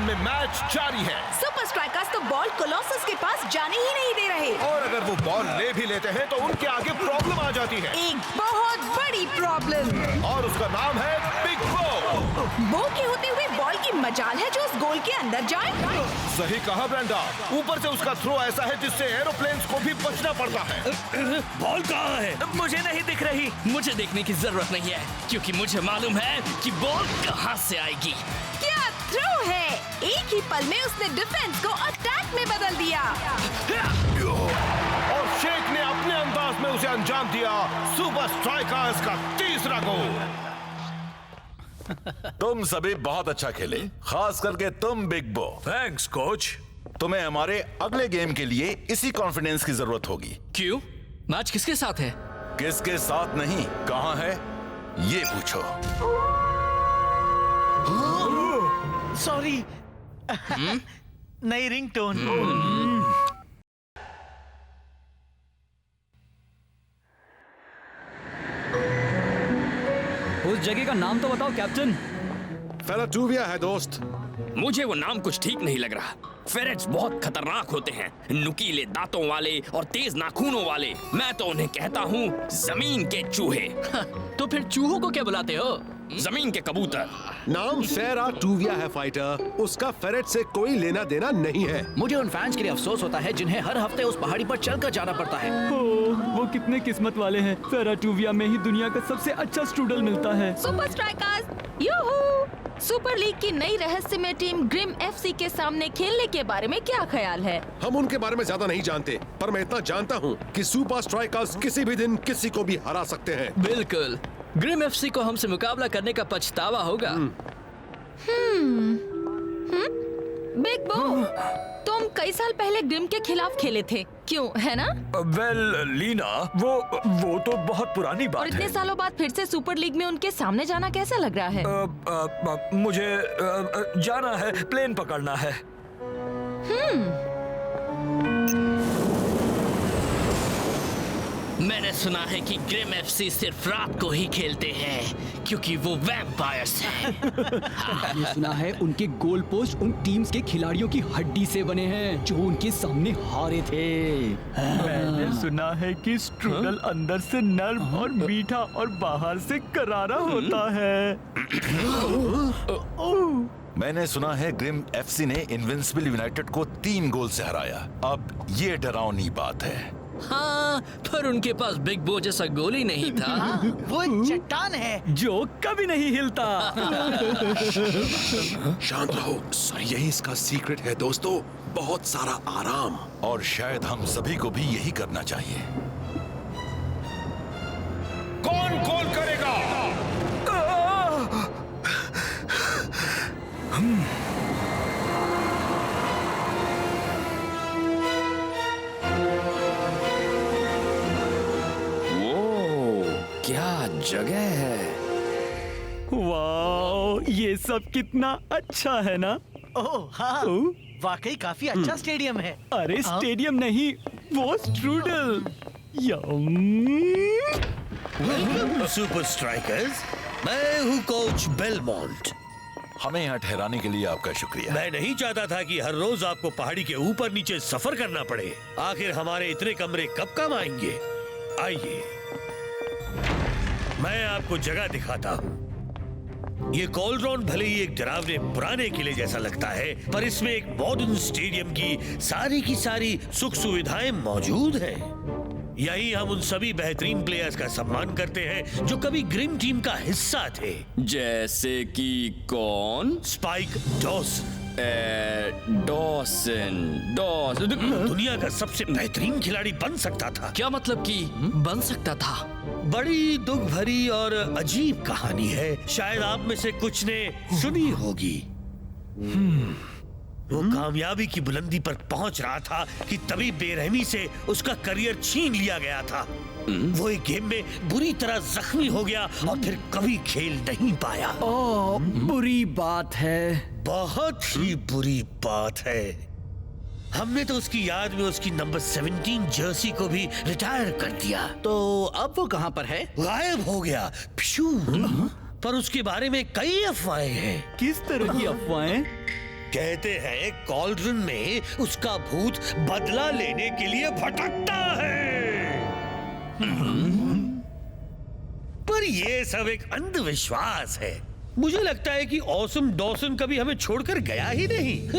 Round में match जारी है। सुपर स्ट्राइकर्स तो बॉल कोलोसस के पास जाने ही नहीं दे रहे। और अगर वो बॉल ले भी लेते हैं तो उनके आगे प्रॉब्लम आ जाती है, एक बहुत बड़ी प्रॉब्लम, और उसका नाम है बिग बो। बो के होते हुए बॉल की मजाल है जो उस गोल के अंदर जाए। सही कहा ब्रेंडा, ऊपर से उसका थ्रो ऐसा है जिससे एरोप्लेन्स को भी बचना पड़ता है। बॉल कहाँ है? मुझे नहीं दिख रही। मुझे देखने की जरूरत नहीं है क्योंकि मुझे मालूम है कि बॉल कहाँ से आएगी। क्या थ्रो है! एक ही पल में उसने डिफेंस को अटैक में बदल दिया। और शेख ने अपने अंदाज में उसे अंजाम दिया। सुपर स्ट्राइकर्स का तीसरा गोल। तुम सभी बहुत अच्छा खेले, खास करके तुम बिग बो। Thanks coach. तुम्हें हमारे अगले गेम के लिए इसी कॉन्फिडेंस की जरूरत होगी। क्यों? मैच किसके साथ है? किसके साथ नहीं, कहाँ है ये पूछो। सॉरी। नई रिंगटोन। उस जगह का नाम तो बताओ कैप्टन। फेराटूविया है दोस्त। मुझे वो नाम कुछ ठीक नहीं लग रहा। फेरेट्स बहुत खतरनाक होते हैं, नुकीले दांतों वाले और तेज नाखूनों वाले। मैं तो उन्हें कहता हूँ जमीन के चूहे। तो फिर चूहों को क्या बुलाते हो? जमीन के कबूतर। नाम फेराटूविया है फाइटर, उसका फेरेट से कोई लेना देना नहीं है। मुझे उन फैंस के लिए अफसोस होता है जिन्हें हर हफ्ते उस पहाड़ी पर चलकर जाना पड़ता है। वो कितने किस्मत वाले हैं। फेराटूविया में ही दुनिया का सबसे अच्छा स्ट्रूडल मिलता है। Super strikers, yoohoo! Super league की नई रहस्यमय टीम ग्रिम एफसी के सामने खेलने के बारे में क्या ख्याल है? हम उनके बारे में ज्यादा नहीं जानते, पर मैं इतना जानता हूँ कि सुपर स्ट्राइकर्स किसी भी दिन किसी को भी हरा सकते हैं। बिल्कुल, ग्रिम एफसी को हमसे मुकाबला करने का पछतावा होगा। बिग बो, तुम कई साल पहले ग्रिम के खिलाफ खेले थे, क्यों, है ना? वेल लीना, वो तो बहुत पुरानी और बात इतने है। सालों बाद फिर से सुपर लीग में उनके सामने जाना कैसा लग रहा है? मुझे जाना है, प्लेन पकड़ना है। मैंने सुना है कि ग्रिम एफसी सिर्फ रात को ही खेलते हैं क्योंकि वो वैम्पायर्स हैं। मैंने सुना है उनके गोल पोस्ट उन टीम्स के खिलाड़ियों की हड्डी से बने हैं जो उनके सामने हारे थे। मैंने सुना है कि स्ट्रूडल अंदर से नर्म और मीठा और बाहर से करारा होता है। मैंने सुना है ग्रिम एफसी ने इनविंसिबल यूनाइटेड को 3 गोल से हराया। अब ये डरावनी बात है। हाँ, पर उनके पास बिग बो जैसा गोल ही नहीं था। वो चट्टान है जो कभी नहीं हिलता। शांत रहो सर, यही इसका सीक्रेट है दोस्तों, बहुत सारा आराम। और शायद हम सभी को भी यही करना चाहिए। कौन गोल करेगा? क्या जगह है। वाह, ये सब कितना अच्छा है ना। ओह हाँ, वाकई काफी अच्छा स्टेडियम है। अरे स्टेडियम नहीं, वो स्ट्रूडल। यम। सुपर स्ट्राइकर्स, मैं हूँ कोच बेलमोंट। हमें यहाँ ठहराने के लिए आपका शुक्रिया। मैं नहीं चाहता था कि हर रोज आपको पहाड़ी के ऊपर नीचे सफर करना पड़े। आखिर हमारे इतने कमरे कब काम आएंगे? आइए, मैं आपको जगह दिखाता हूँ। ये कॉलरॉन भले ही एक डरावने पुराने किले जैसा लगता है, पर इसमें एक मॉडर्न स्टेडियम की सारी सुख सुविधाएं मौजूद हैं। यही हम उन सभी बेहतरीन प्लेयर्स का सम्मान करते हैं जो कभी ग्रिम टीम का हिस्सा थे। जैसे कि कौन? Spike Dawson, Dawson. दुनिया का सबसे बेहतरीन खिलाड़ी बन सकता था। क्या मतलब कि बन सकता था? बड़ी दुख भरी और अजीब कहानी है, शायद आप में से कुछ ने सुनी होगी। वो कामयाबी की बुलंदी पर पहुंच रहा था कि तभी बेरहमी से उसका करियर छीन लिया गया था। वो एक गेम में बुरी तरह जख्मी हो गया और फिर कभी खेल नहीं पाया। ओह, बुरी बात है। बहुत ही बुरी बात है। हमने तो उसकी याद में उसकी नंबर 17 जर्सी को भी रिटायर कर दिया। तो अब वो कहाँ पर है? गायब हो गया। प्शू। पर उसके बारे में कई अफवाहें हैं। किस तरह की अफवाहें? कहते हैं कॉल्ड्रन में उसका भूत बदला लेने के लिए भटकता है। पर ये सब एक अंधविश्वास है। मुझे लगता है कि ऑसम डॉसन कभी हमें छोड़कर गया ही नहीं।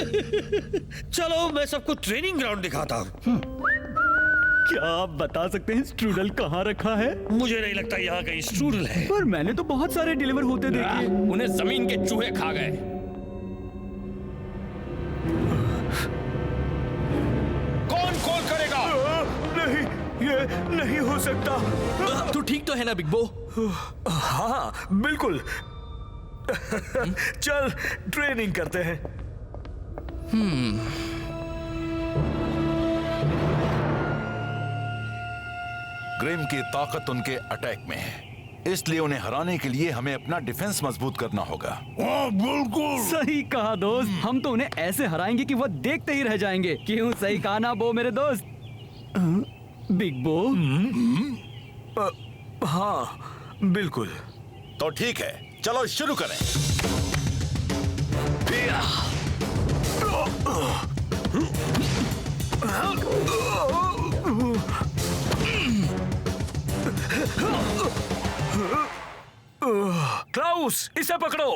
चलो मैं सबको ट्रेनिंग ग्राउंड दिखाता हूँ। क्या आप बता सकते हैं स्ट्रूडल कहाँ रखा है? मुझे नहीं लगता यहाँ कहीं स्ट्रूडल है। पर मैंने तो बहुत सारे डिलीवर होते देखे। उन्हें जमीन के चूहे खा गए। कौन कॉल करेगा? नहीं, ये नहीं हो सकता। तू ठीक तो है ना बिग बो? हाँ बिल्कुल। चल ट्रेनिंग करते हैं। ग्रिम की ताकत उनके अटैक में है, इसलिए उन्हें हराने के लिए हमें अपना डिफेंस मजबूत करना होगा। बिल्कुल सही कहा दोस्त। हम तो उन्हें ऐसे हराएंगे कि वो देखते ही रह जाएंगे। क्यों सही कहा ना बो मेरे दोस्त? बिग बो? हाँ बिल्कुल। तो ठीक है, चलो शुरू करें। क्लाउस, इसे पकड़ो।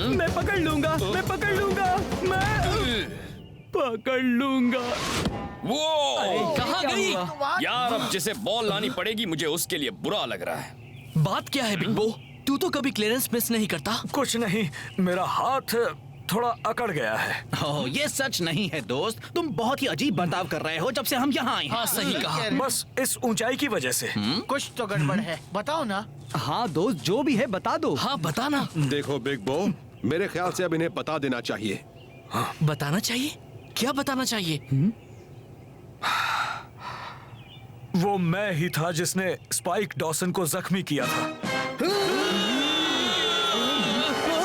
मैं पकड़ लूंगा, मैं पकड़ लूंगा, मैं पकड़ लूंगा। वो कहाँ गई? यार, अब जिसे बॉल लानी पड़ेगी मुझे उसके लिए बुरा लग रहा है। बात क्या है बिग बो? तू तो कभी क्लियरेंस मिस नहीं करता। कुछ नहीं, मेरा हाथ थोड़ा अकड़ गया है। ओह, ये सच नहीं है दोस्त। तुम बहुत ही अजीब बर्ताव कर रहे हो जब से हम यहाँ आए हैं। हाँ सही कहा। बस इस ऊंचाई की वजह से। कुछ तो गड़बड़ है, बताओ ना। हाँ दोस्त, जो भी है बता दो। हाँ बताना। देखो बिग बो, मेरे ख्याल से अब इन्हें बता देना चाहिए। बताना चाहिए? क्या बताना चाहिए? वो मैं ही था जिसने स्पाइक डॉसन को जख्मी किया था।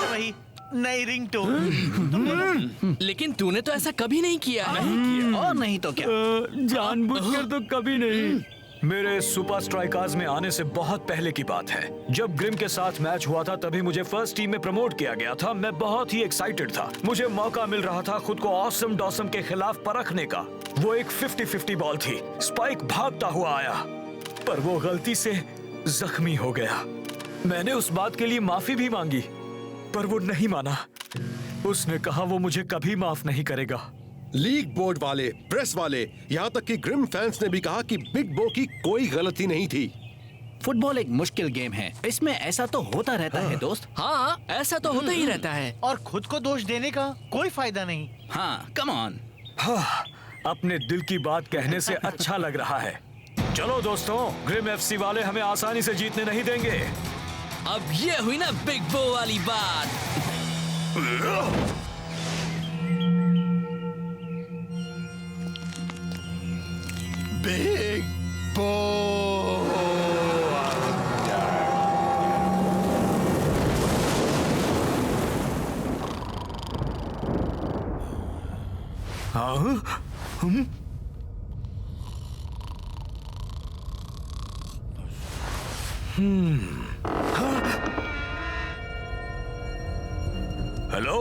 वही नई रिंगटोन। लेकिन तूने तो ऐसा कभी नहीं किया है। और नहीं तो क्या? जानबूझकर तो कभी नहीं। मेरे सुपर स्ट्राइकर्स में आने से बहुत पहले की बात है। जब ग्रिम के साथ मैच हुआ था तभी मुझे फर्स्ट टीम में प्रमोट किया गया था। मैं बहुत ही एक्साइटेड था। मुझे मौका मिल रहा था खुद को ऑसम डॉसम के खिलाफ परखने का। वो एक 50-50 बॉल थी। स्पाइक भागता हुआ आया, पर वो गलती से जख्मी हो गया। मैंने उस बात के लिए माफी भी मांगी, पर वो नहीं माना। उसने कहा वो मुझे कभी माफ नहीं करेगा। लीग बोर्ड वाले, प्रेस वाले, यहाँ तक कि ग्रिम फैंस ने भी कहा कि बिग बो की कोई गलती नहीं थी। फुटबॉल एक मुश्किल गेम है, इसमें ऐसा तो होता रहता है दोस्त। हाँ, ऐसा तो होता ही रहता है। और खुद को दोष देने का कोई फायदा नहीं। हाँ, कम ऑन। हाँ, अपने दिल की बात कहने से अच्छा लग रहा है। चलो दोस्तों, ग्रिम एफसी वाले हमें आसानी से जीतने नहीं देंगे। अब ये हुई ना बिग बो वाली बात। बिग बो। हाँ? हेलो,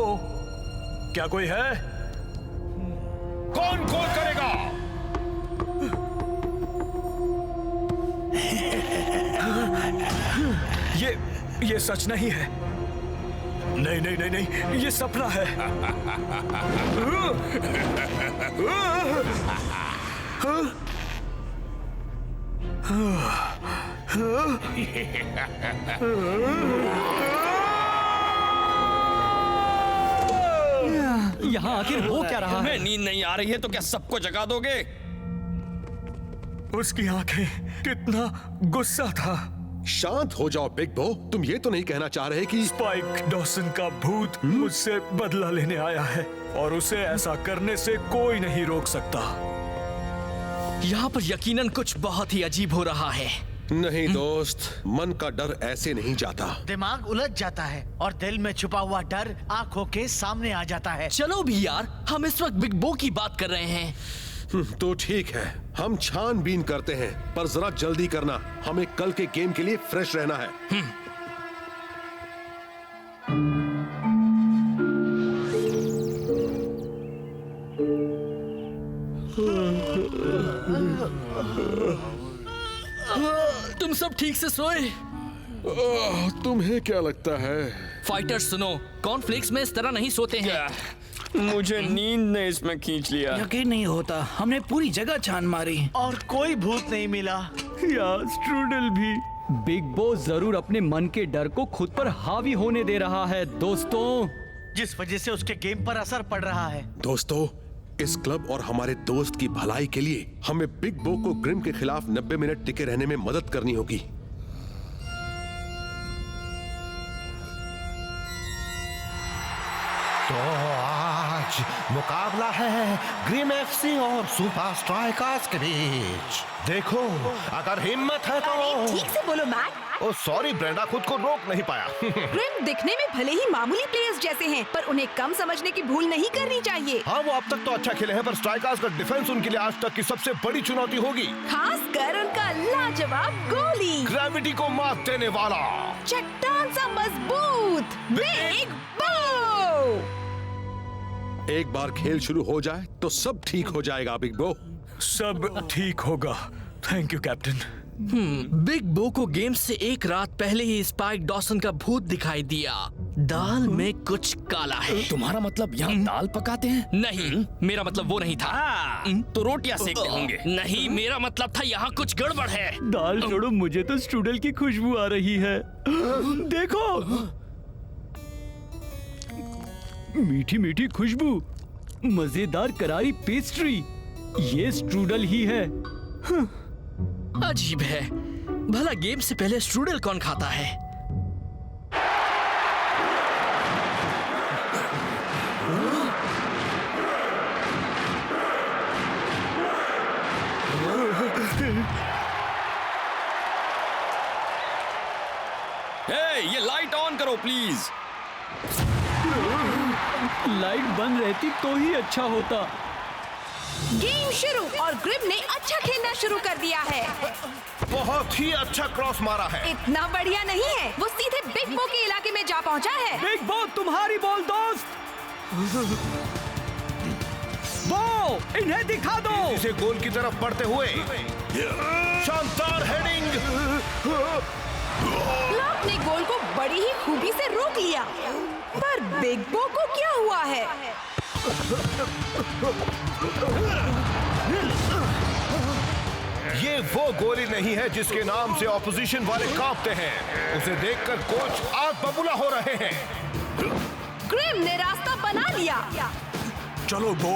क्या कोई है? कौन कॉल करेगा? ये सच नहीं है। नहीं नहीं नहीं नहीं, ये सपना है। यहाँ आखिर हो क्या रहा है? तुम्हें नींद नहीं आ रही है तो क्या सबको जगा दोगे? उसकी आंखें, कितना गुस्सा था। शांत हो जाओ बिग बो। तुम ये तो नहीं कहना चाह रहे कि स्पाइक डॉसन का भूत मुझसे बदला लेने आया है और उसे ऐसा करने से कोई नहीं रोक सकता। यहाँ पर यकीनन कुछ बहुत ही अजीब हो रहा है। नहीं दोस्त, मन का डर ऐसे नहीं जाता। दिमाग उलझ जाता है और दिल में छुपा हुआ डर आंखों के सामने आ जाता है। चलो भी यार, हम इस वक्त बिग बो की बात कर रहे हैं। तो ठीक है, हम छानबीन करते हैं, पर जरा जल्दी करना। हमें कल के गेम के लिए फ्रेश रहना है। तुम सब ठीक से सोए? तुम्हें क्या लगता है? फाइटर्स सुनो, कॉर्नफ्लेक्स में इस तरह नहीं सोते हैं। मुझे नींद ने इसमें खींच लिया। यकीन नहीं होता, हमने पूरी जगह छान मारी और कोई भूत नहीं मिला। यार स्ट्रूडल भी। बिग बॉस जरूर अपने मन के डर को खुद पर हावी होने दे रहा है दोस्तों, जिस वजह से उसके गेम पर असर पड़ रहा है। दोस्तों, इस क्लब और हमारे दोस्त की भलाई के लिए हमें बिग बो को ग्रिम के खिलाफ 90 मिनट टिके रहने में मदद करनी होगी। तो आज मुकाबला है ग्रिम एफसी और सुपर स्ट्राइकर्स के बीच। देखो, अगर हिम्मत है तो। ठीक से बोलो मैट। ओ सॉरी ब्रेंडा, खुद को रोक नहीं पाया। ग्रिम दिखने में भले ही मामूली प्लेयर्स जैसे हैं, पर उन्हें कम समझने की भूल नहीं करनी चाहिए। हाँ, वो अब तक तो अच्छा खेले हैं, पर स्ट्राइकर्स का डिफेंस उनके लिए आज तक की सबसे बड़ी चुनौती होगी। खासकर उनका लाजवाब गोली, ग्रेविटी को मात देने वाला, चट्टान सा मजबूत बिग बो। एक बार खेल शुरू हो जाए तो सब ठीक हो जाएगा बिग बो। सब ठीक होगा। Thank you captain. बिग बो को गेम से एक रात पहले ही स्पाइक डॉसन का भूत दिखाई दिया। दाल में कुछ काला है। तुम्हारा मतलब यहाँ दाल पकाते हैं? नहीं, मेरा मतलब वो नहीं था। तो रोटियां सेकते होंगे। नहीं, मेरा मतलब था यहाँ कुछ गड़बड़ है। दाल छोड़ो, मुझे तो स्ट्रूडल की खुशबू आ रही है। देखो, मीठी मीठी खुशबू, मजेदार करारी पेस्ट्री, ये स्ट्रूडल ही है। अजीब है, भला गेम से पहले स्ट्रूडल कौन खाता है? ये लाइट ऑन करो प्लीज। लाइट बंद रहती तो ही अच्छा होता। गेम शुरू और ग्रिम ने अच्छा खेलना शुरू कर दिया है। बहुत ही अच्छा क्रॉस मारा है। इतना बढ़िया नहीं है, वो सीधे बिग बो के इलाके में जा पहुंचा है। बिग बो, तुम्हारी बॉल दोस्त। बो, इन्हें दिखा दो। इसे गोल की तरफ बढ़ते हुए शानदार हेडिंग। क्लब ने गोल को बड़ी ही खूबी से रोक लिया, पर बिग बो को क्या हुआ है? ये वो गोली नहीं है जिसके नाम से ऑपोजिशन वाले कांपते हैं। उसे देखकर कोच आग बबूला हो रहे हैं। ग्रिम ने रास्ता बना लिया। चलो बो,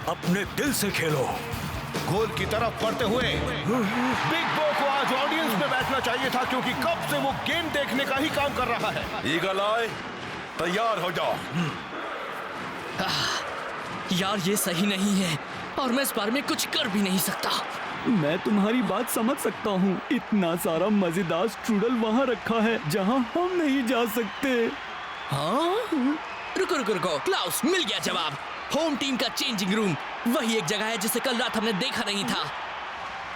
अपने दिल से खेलो। गोल की तरफ बढ़ते हुए बिग बो को आज ऑडियंस में बैठना चाहिए था, क्योंकि कब से वो गेम देखने का ही काम कर रहा है। ईगल आए, तैयार हो जाओ। यार, ये सही नहीं है और मैं इस बारे में कुछ कर भी नहीं सकता। मैं तुम्हारी बात समझ सकता हूँ। इतना सारा मजेदार स्ट्रूडल वहाँ रखा है जहाँ हम नहीं जा सकते। हाँ? रुको रुको रुको, क्लाउस, मिल गया जवाब। होम टीम का चेंजिंग रूम वही एक जगह है जिसे कल रात हमने देखा नहीं था।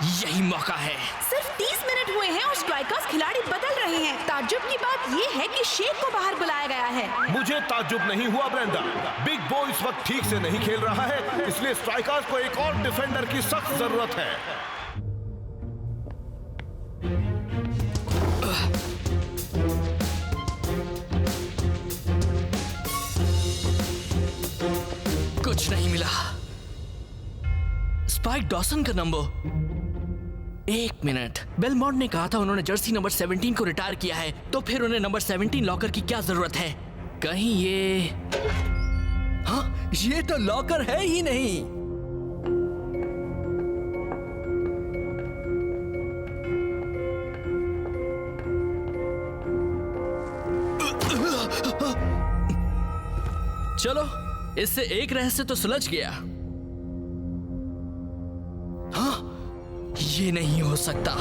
यही मौका है। सिर्फ 30 मिनट हुए हैं और स्ट्राइकर्स खिलाड़ी बदल रहे हैं। ताज्जुब की बात ये है कि शेख को बाहर बुलाया गया है। मुझे ताज्जुब नहीं हुआ ब्रेंडा। बिग बो इस वक्त ठीक से नहीं खेल रहा है, इसलिए स्ट्राइकर्स को एक और डिफेंडर की सख्त जरूरत है। कुछ नहीं मिला। स्पाइक डॉसन का नंबर। एक मिनट, बेलमॉन्ट ने कहा था उन्होंने जर्सी नंबर 17 को रिटायर किया है, तो फिर उन्हें नंबर 17 लॉकर की क्या जरूरत है? कहीं ये... हाँ, ये तो लॉकर है ही नहीं। चलो, इससे एक रहस्य तो सुलझ गया। हाँ, ये नहीं हो सकता।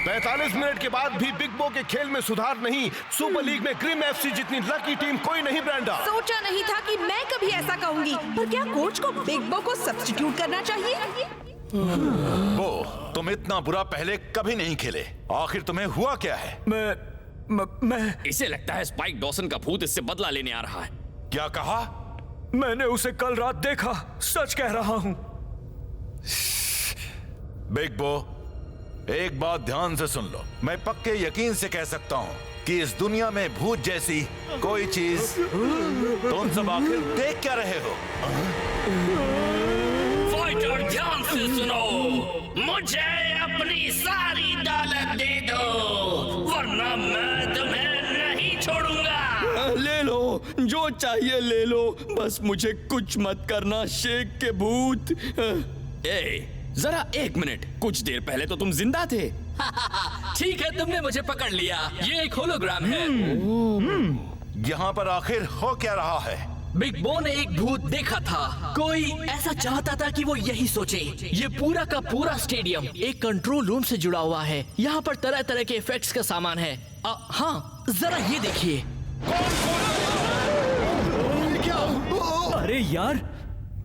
45 मिनट के बाद भी बिग बो के खेल में सुधार नहीं। सुपर लीग में ग्रिम एफसी जितनी लकी टीम कोई नहीं ब्रेंडा। सोचा नहीं था कि मैं कभी ऐसा कहूंगी, पर क्या कोच को बिग बो को सब्स्टिट्यूट करना चाहिए? बो, तुम इतना बुरा पहले कभी नहीं खेले। आखिर तुम्हें हुआ क्या है? मैं इसे लगता है स्पाइक डॉसन का भूत इससे बदला लेने आ रहा है। क्या कहा? मैंने उसे कल रात देखा, सच कह रहा हूँ। बिग बो, एक बात ध्यान से सुन लो। मैं पक्के यकीन से कह सकता हूँ कि इस दुनिया में भूत जैसी कोई चीज तुम सब आखिर देख क्या रहे हो? फाइटर, ध्यान से सुनो, मुझे अपनी सारी दौलत दे दो, वरना मैं तुम्हें नहीं छोड़ूंगा। ले लो, जो चाहिए ले लो, बस मुझे कुछ मत करना शेख के भूत। ए, जरा एक मिनट, कुछ देर पहले तो तुम जिंदा थे। ठीक है, तुमने मुझे पकड़ लिया। ये एक होलोग्राम है। यहाँ पर आखिर हो क्या रहा है? बिग बो ने एक भूत देखा था। कोई ऐसा चाहता था कि वो यही सोचे। ये पूरा का पूरा स्टेडियम एक कंट्रोल रूम से जुड़ा हुआ है। यहाँ पर तरह तरह के इफेक्ट्स का सामान है। हाँ, जरा ये देखिए। अरे यार,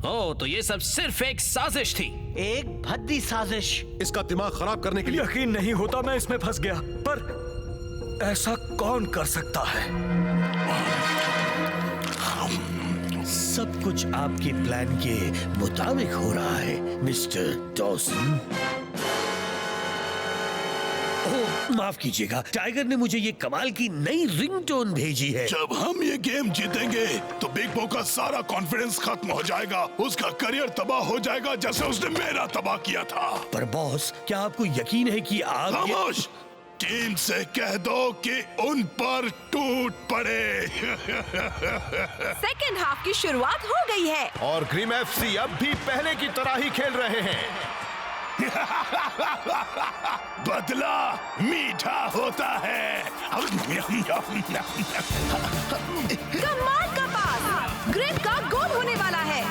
ओ, तो ये सब सिर्फ एक साजिश थी। एक भद्दी साजिश। इसका दिमाग खराब करने के लिए। यकीन नहीं होता मैं इसमें फंस गया, पर ऐसा कौन कर सकता है? सब कुछ आपके प्लान के मुताबिक हो रहा है मिस्टर डॉसन। ओह, माफ कीजिएगा, टाइगर ने मुझे ये कमाल की नई रिंगटोन भेजी है। जब हम ये गेम जीतेंगे तो बिग बो का सारा कॉन्फिडेंस खत्म हो जाएगा। उसका करियर तबाह हो जाएगा जैसे उसने मेरा तबाह किया था। पर बॉस, क्या आपको यकीन है कि आप खामोश! टीम से कह दो कि उन पर टूट पड़े। सेकेंड हाफ की शुरुआत हो गई है और ग्रिम एफसी अब भी पहले की तरह ही खेल रहे हैं। बदला मीठा होता है। कमाल का पास, ग्रिम का गोल होने वाला है।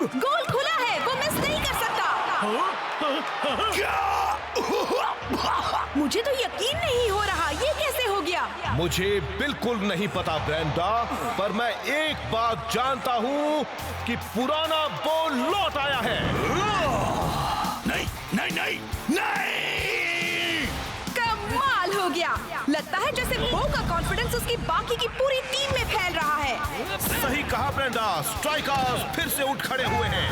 गोल खुला है, वो मिस नहीं कर सकता। मुझे तो यकीन नहीं हो रहा, ये कैसे हो गया? मुझे बिल्कुल नहीं पता ब्रेंडा, पर मैं एक बात जानता हूँ कि पुराना बो लौट आया है। नहीं नहीं नहीं नहीं! कमाल हो गया। लगता है जैसे बो का कॉन्फिडेंस उसकी बाकी की पूरी टीम में फैल रहा है। सही कहा ब्रेंडा, स्ट्राइकर्स फिर से उठ खड़े हुए हैं।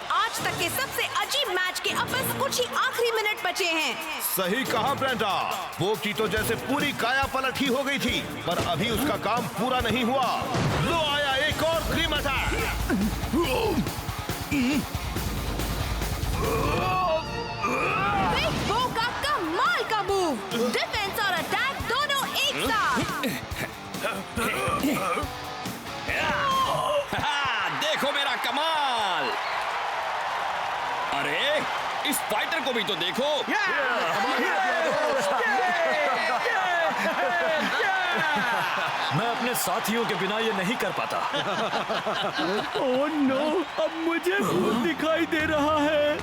आज तक के सबसे अजीब मैच के अब बस कुछ ही आखिरी मिनट बचे हैं। सही कहा ब्रेंडा, वो की तो जैसे पूरी काया पलट ही हो गई थी, पर अभी उसका काम पूरा नहीं हुआ। लो आया एक और ग्रिम अटैक। बिग बो का कमाल का मूव, डिफेंस और अटैक दोनों एक साथ। देखो मेरा कमाल। अरे, इस फाइटर को भी तो देखो। मैं अपने साथियों के बिना ये नहीं कर पाता। ओह नो, अब मुझे भूत दिखाई दे रहा है।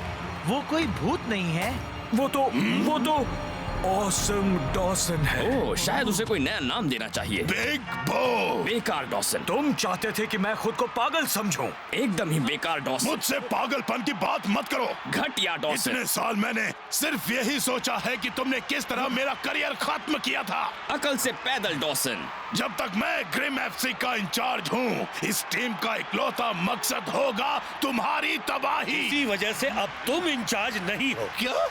वो कोई भूत नहीं है, वो तो ऑसम डॉसन है। ओह, शायद उसे कोई नया नाम देना चाहिए। बिग बो! बेकार डॉसन। तुम चाहते थे कि मैं खुद को पागल समझूं। एकदम ही बेकार डॉसन। मुझसे पागलपन की बात मत करो। घटिया डॉसन। इतने साल मैंने सिर्फ यही सोचा है कि तुमने किस तरह मेरा करियर खत्म किया था। अकल से पैदल डॉसन। जब तक मैं ग्रिम एफसी का इंचार्ज हूँ, इस टीम का इकलौता मकसद होगा तुम्हारी तबाही। इसी वजह से अब तुम इंचार्ज नहीं हो। क्या?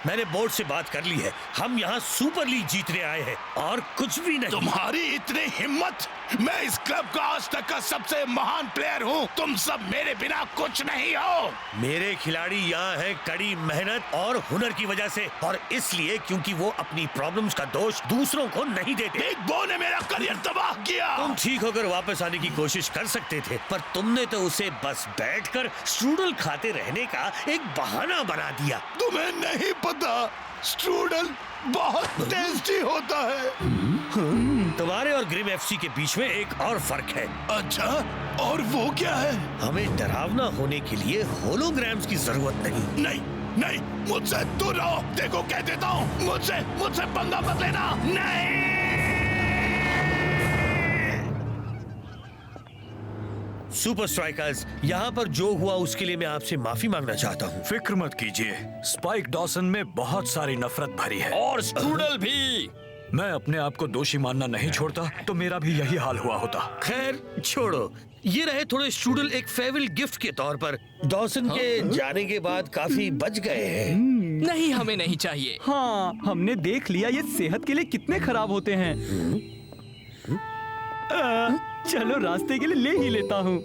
मैंने बोर्ड से बात कर ली है। हम यहाँ सुपर लीग जीतने आए हैं और कुछ भी नहीं। तुम्हारी इतनी हिम्मत! मैं इस क्लब का आज तक का सबसे महान प्लेयर हूँ। तुम सब मेरे बिना कुछ नहीं हो। मेरे खिलाड़ी यहाँ हैं कड़ी मेहनत और हुनर की वजह से, और इसलिए क्योंकि वो अपनी प्रॉब्लम्स का दोष दूसरों को नहीं देते। बिग बो ने मेरा करियर तबाह किया। तुम ठीक होकर वापस आने की कोशिश कर सकते थे, पर तुमने तो उसे बस बैठकर स्ट्रूडल खाते रहने का एक बहाना बना दिया। तुम्हें नहीं पता, स्ट्रूडल बहुत टेस्टी होता है। तुम्हारे और ग्रिम एफसी के बीच में एक और फर्क है। अच्छा, और वो क्या है? हमें डरावना होने के लिए होलोग्राम्स की जरूरत नहीं। नहीं नहीं, मुझसे दूर रहो। देखो कह देता हूँ, मुझसे पंगा मत लेना। नहीं! सुपर स्ट्राइकर्स, यहाँ पर जो हुआ उसके लिए मैं आपसे माफी मांगना चाहता हूँ। फिक्र मत कीजिए, स्पाइक डॉसन में बहुत सारी नफरत भरी है। और स्ट्रूडल भी। मैं अपने आप को दोषी मानना नहीं छोड़ता तो मेरा भी यही हाल हुआ होता। खैर छोड़ो, ये रहे थोड़े स्ट्रूडल एक फेयरवेल गिफ्ट के तौर पर। डॉसन के जाने के बाद काफी बच गए हैं। नहीं, हमें नहीं चाहिए। हाँ, हमने देख लिया ये सेहत के लिए कितने खराब होते हैं। चलो रास्ते के लिए ले ही लेता हूँ।